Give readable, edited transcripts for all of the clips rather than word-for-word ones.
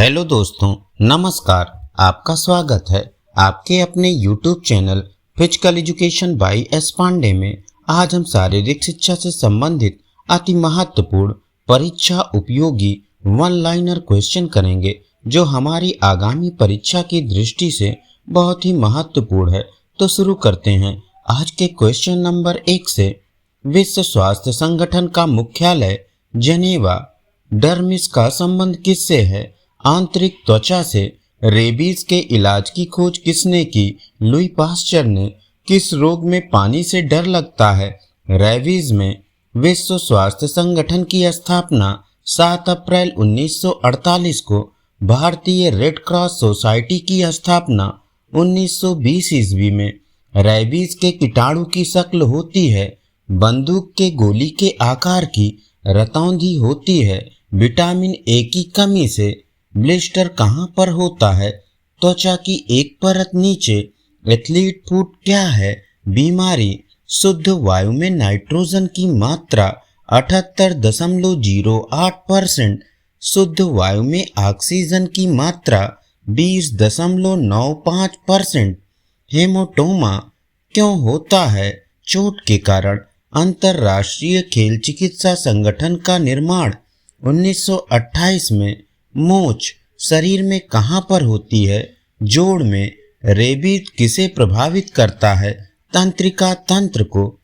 Hello दोस्तों, नमस्कार। आपका स्वागत है आपके अपने YouTube channel physical education by S Pandey में। आज हम शारीरिक शिक्षा से संबंधित अति महत्वपूर्ण परीक्षा उपयोगी वन लाइनर क्वेश्चन करेंगे जो हमारी आगामी परीक्षा की दृष्टि से बहुत ही महत्वपूर्ण है। तो शुरू करते हैं आज के क्वेश्चन नंबर 1 से। विश्व स्वास्थ्य संगठन का मुख्यालय जेनेवा, डर्मिस का संबंध किससे है? आंतरिक त्वचा से रेबीज के इलाज की खोज किसने की? लुई पास्चर ने। किस रोग में पानी से डर लगता है? रेबीज में। विश्व स्वास्थ्य संगठन की स्थापना 7 अप्रैल 1948 को। भारतीय रेड क्रॉस सोसाइटी की स्थापना 1920 ईस्वी में। रेबीज के कीटाणु की शक्ल होती है बंदूक के गोली के आकार की, रतौंधी होती है। विटामिन ए की कमी से ब्लिस्टर कहाँ पर होता है? त्वचा की एक परत नीचे। एथलीट फुट क्या है? बीमारी। शुद्ध वायु में नाइट्रोजन की मात्रा 78.08%। शुद्ध वायु में ऑक्सीजन की मात्रा 20.95%। हेमोटोमा क्यों होता है? चोट के कारण। अंतर्राष्ट्रीय खेल चिकित्सा संगठन का निर्माण 1928 में। मोच शरीर में कहाँ पर होती है? जोड़ में। रेबीज किसे प्रभावित करता है? तंत्रिका तंत्र को।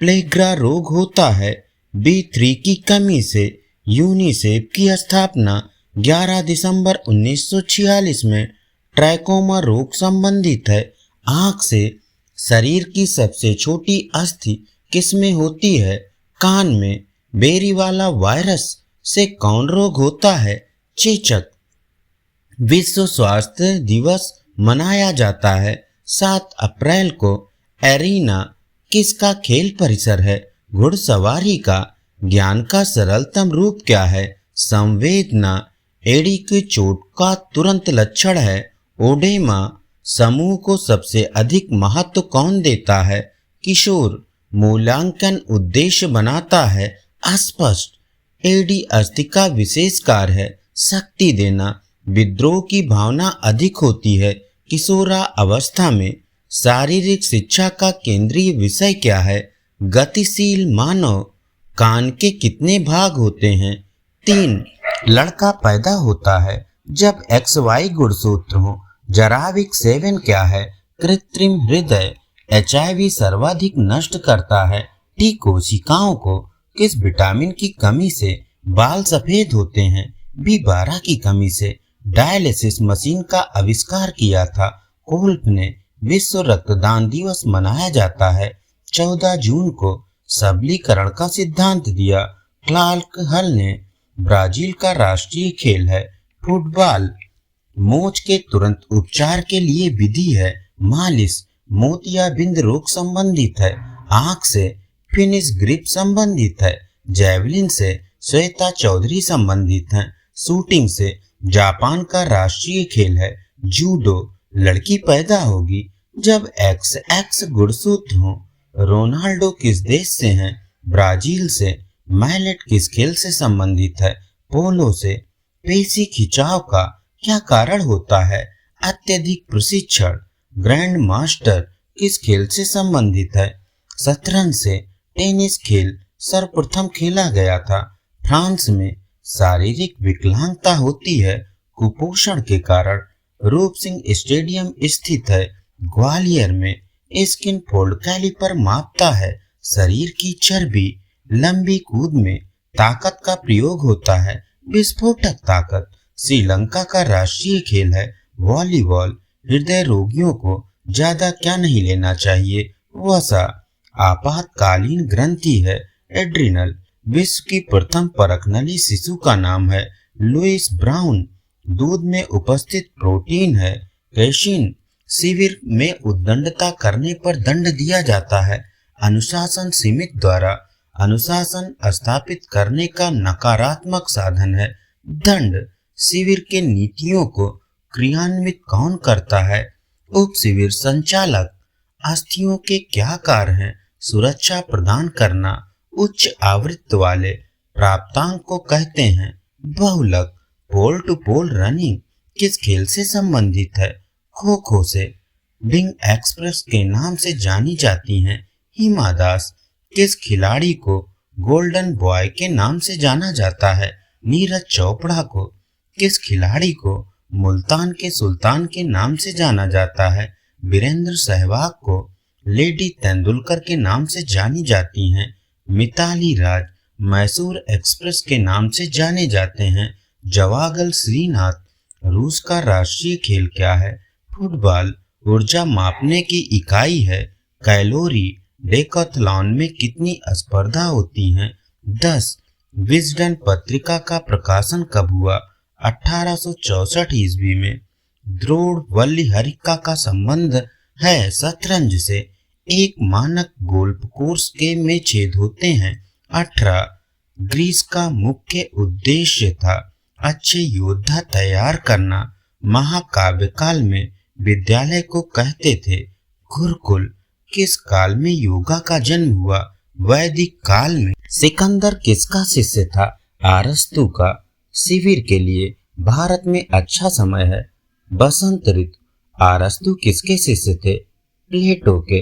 प्लेग्रा रोग होता है B3 की कमी से। यूनिसेफ की स्थापना 11 दिसंबर 1946 में। ट्रैकोमा रोग संबंधित है आँख से। शरीर की सबसे छोटी अस्थि किसमें होती है? कान में। बेरीवाला वायरस से कौन रोग होता है? चेचक। विश्व स्वास्थ्य दिवस मनाया जाता है 7 अप्रैल को। एरीना किसका खेल परिसर है? घुड़सवारी का। ज्ञान का सरलतम रूप क्या है? संवेदना। एड़ी की चोट का तुरंत लक्षण है ओडेमा। समूह को सबसे अधिक महत्व कौन देता है? किशोर। मूल्यांकन उद्देश्य बनाता है अस्पष्ट। एडी अस्थि का विशेष कार्य है शक्ति देना। विद्रोह की भावना अधिक होती है किशोरा अवस्था में। शारीरिक शिक्षा का केंद्रीय विषय क्या है? गतिशील मानव। कान के कितने भाग होते हैं? 3। लड़का पैदा होता है जब XY गुणसूत्र हो। जराविक सेवन क्या है? कृत्रिम हृदय। HIV सर्वाधिक नष्ट करता है T कोशिकाओं को। किस विटामिन की कमी से बाल सफेद होते हैं? B12 की कमी से। डायलिसिस मशीन का आविष्कार किया था कोल्फ ने। विश्व रक्तदान दिवस मनाया जाता है 14 जून को। सबलीकरण का सिद्धांत दिया क्लार्क हल ने। ब्राजील का राष्ट्रीय खेल है फुटबॉल। मोच के तुरंत उपचार के लिए विधि है मालिश। मोतियाबिंद रोग संबंधित है आँख से। फिनिश ग्रिप संबंधित है। जैवलिन से श्वेता चौधरी संबंधित हैं। शूटिंग से जापान का राष्ट्रीय खेल है जूडो। लड़की पैदा होगी जब XX गुणसूत्र हो। रोनाल्डो किस देश से हैं? ब्राजील से। मैलेट किस खेल से संबंधित है? पोलो से। पेशी खिंचाव का क्या कारण होता है? अत्यधिक प्रशिक्षण। ग्रैंड मास्टर किस खेल से संबंधित है? शतरंज से। टेनिस खेल सर्वप्रथम खेला गया था फ्रांस में। शारीरिक विकलांगता होती है कुपोषण के कारण। रूप सिंह स्टेडियम स्थित है ग्वालियर में। स्किन फोल्ड कैलिपर मापता है शरीर की चर्बी। लंबी कूद में ताकत का प्रयोग होता है विस्फोटक ताकत। श्रीलंका का राष्ट्रीय खेल है वॉलीबॉल। हृदय रोगियों को ज्यादा क्या नहीं लेना चाहिए? वसा। आपातकालीन ग्रंथि है एड्रिनल। विश्व की प्रथम परखनली शिशु का नाम है लुइस ब्राउन। दूध में उपस्थित प्रोटीन है कैसिन। शिविर में उद्दंडता करने पर दंड दिया जाता है अनुशासन सीमित द्वारा। अनुशासन स्थापित करने का नकारात्मक साधन है दंड। शिविर के नीतियों को क्रियान्वित कौन करता है? उप शिविर संचालक। अस्थियों के क्या कार्य हैं? सुरक्षा प्रदान करना। उच्च आवृत्ति वाले प्राप्तांक को कहते हैं बहुलक। पोल टू पोल रनिंग किस खेल से संबंधित है? खो खो से। विंग एक्सप्रेस के नाम से जानी जाती हैं हिमा दास। किस खिलाड़ी को गोल्डन बॉय के नाम से जाना जाता है? नीरज चोपड़ा को। किस खिलाड़ी को मुल्तान के सुल्तान के नाम से जाना जाता है? वीरेंद्र सहवाग को। लेडी तेंदुलकर के नाम से जानी जाती हैं मिताली राज। मैसूर एक्सप्रेस के नाम से जाने जाते हैं जवागल श्रीनाथ। रूस का राष्ट्रीय खेल क्या है? फुटबॉल। ऊर्जा मापने की इकाई है कैलोरी। डेकाथलॉन में कितनी स्पर्धा होती हैं? 10। विजडन पत्रिका का प्रकाशन कब हुआ? 1864 ईस्वी में। द्रोण वल्लीहरिका का संबंध है शतरंज से। एक मानक गोल्फ कोर्स के में छेद होते हैं 18। ग्रीस का मुख्य उद्देश्य था अच्छे योद्धा तैयार करना। महाकाव्य काल में विद्यालय को कहते थे गुरुकुल। किस काल में योगा का जन्म हुआ? वैदिक काल में। सिकंदर किसका शिष्य था? अरस्तु का। शिविर के लिए भारत में अच्छा समय है बसंत ऋतु। अरस्तु किसके शिष्य थे? प्लेटो के।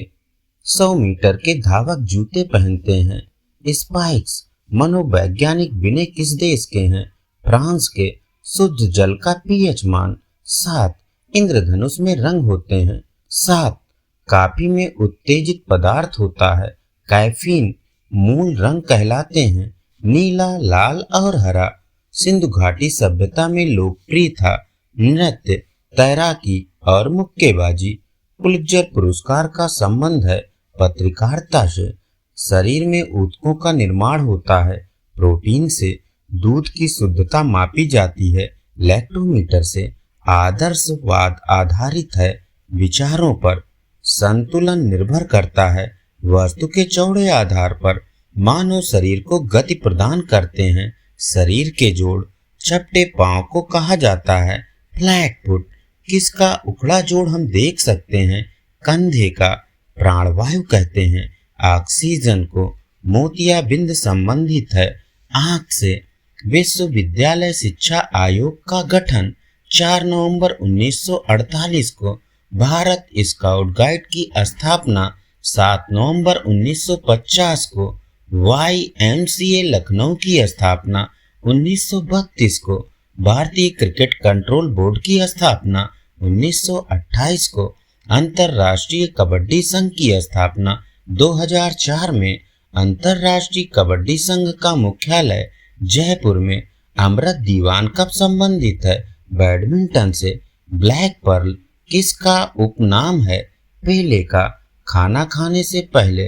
100 मीटर के धावक जूते पहनते हैं स्पाइक्स। मनोवैज्ञानिक विनय किस देश के हैं? फ्रांस के। शुद्ध जल का पीएच मान 7। इंद्रधनुष में रंग होते हैं 7। कॉफी में उत्तेजित पदार्थ होता है कैफीन। मूल रंग कहलाते हैं नीला, लाल और हरा। सिंधु घाटी सभ्यता में लोकप्रिय था नृत्य, तैराकी और मुक्केबाजी। पुलित्जर पुरस्कार का संबंध है पत्रकारिता से। शरीर में ऊतकों का निर्माण होता है प्रोटीन से। दूध की शुद्धता मापी जाती है लैक्टोमीटर से। आदर्शवाद आधारित है विचारों पर। संतुलन निर्भर करता है वस्तु के चौड़े आधार पर। मानव शरीर को गति प्रदान करते हैं शरीर के जोड़। चपटे पांव को कहा जाता है फ्लैट फुट। किसका उखड़ा जोड़ हम देख सकते हैं? कंधे का। प्राणवायु कहते हैं ऑक्सीजन को। मोतियाबिंद संबंधित है आंख से। विश्वविद्यालय शिक्षा आयोग का गठन 4 नवंबर 1948 को। भारत स्काउट गाइड की स्थापना 7 नवंबर 1950 को। YMCA लखनऊ की स्थापना 1932 को। भारतीय क्रिकेट कंट्रोल बोर्ड की स्थापना 1928 को। अंतर्राष्ट्रीय कबड्डी संघ की स्थापना 2004 में। अंतर्राष्ट्रीय कबड्डी संघ का मुख्यालय जयपुर में। अमृत दीवान कब संबंधित है? बैडमिंटन से। ब्लैक पर्ल किसका उपनाम है? पेले का। खाना खाने से पहले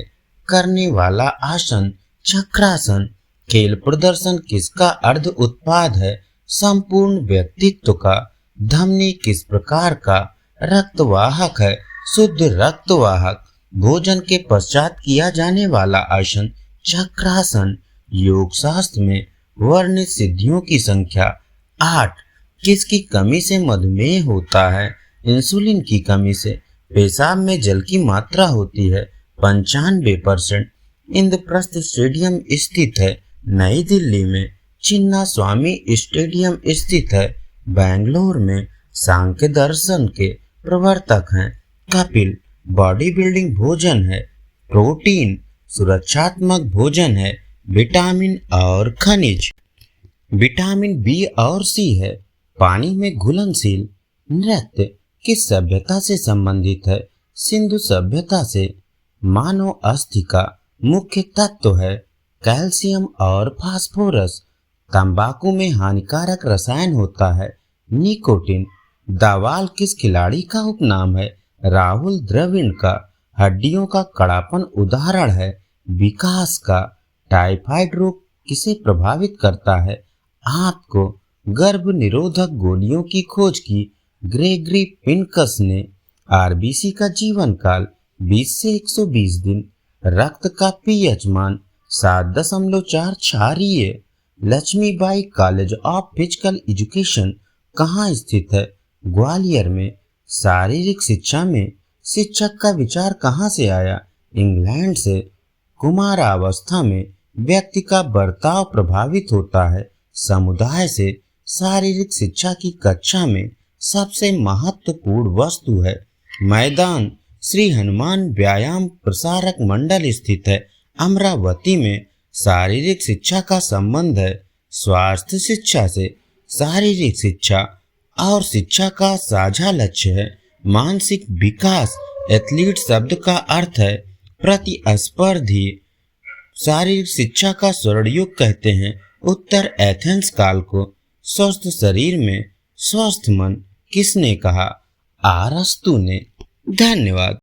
करने वाला आसन चक्रासन। खेल प्रदर्शन किसका अर्ध उत्पाद है? संपूर्ण व्यक्तित्व का। धमनी किस प्रकार का रक्तवाहक है? शुद्ध रक्तवाहक। भोजन के पश्चात किया जाने वाला आसन चक्रासन। योग शास्त्र में वर्णित सिद्धियों की संख्या 8। किसकी कमी से मधुमेह होता है? इंसुलिन की कमी से। पेशाब में जल की मात्रा होती है 95%। इंद्रप्रस्थ स्टेडियम स्थित है नई दिल्ली में। चिन्ना स्वामी स्टेडियम स्थित है बेंगलोर में। सांख्य दर्शन के प्रवर्तक हैं कपिल। बॉडी बिल्डिंग भोजन है प्रोटीन। सुरक्षात्मक भोजन है विटामिन और खनिज। विटामिन बी और सी है पानी में घुलनशील। नृत्य किस सभ्यता से संबंधित है? सिंधु सभ्यता से। मानव अस्थि का मुख्य तत्व है कैल्शियम और फास्फोरस। तंबाकू में हानिकारक रसायन होता है निकोटिन। दावाल किस खिलाड़ी का उपनाम है? राहुल द्रविड़ का। हड्डियों का कड़ापन उदाहरण है विकास का। टाइफाइड रोग किसे प्रभावित करता है? आंत को। गर्भ निरोधक गोलियों की खोज की ग्रेगरी पिनकस ने। आरबीसी का जीवन काल 20 से 120 दिन। रक्त का पीएच मान 7.4 क्षारीय। Laxmibai college of physical education कहाँ स्थित है? ग्वालियर में। शारीरिक शिक्षा में शिक्षक का विचार कहाँ से आया? इंग्लैंड से। कुमारावस्था में व्यक्ति का बर्ताव प्रभावित होता है समुदाय से। शारीरिक शिक्षा की कक्षा में सबसे महत्वपूर्ण वस्तु है। मैदान श्री हनुमान व्यायाम प्रसारक मंडल स्थित है। अमरावती में शारीरिक शिक्षा का संबंध है। स्वास्थ्य शिक्षा से शारीरिक शिक्षा और शिक्षा का साझा लक्ष्य है। मानसिक विकास एथलीट शब्द का अर्थ है प्रतिस्पर्धी। शारीरिक शिक्षा का स्वर्णयुग कहते हैं। उत्तर एथेंस काल को। स्वस्थ शरीर में स्वस्थ मन किसने कहा? अरस्तु ने। धन्यवाद।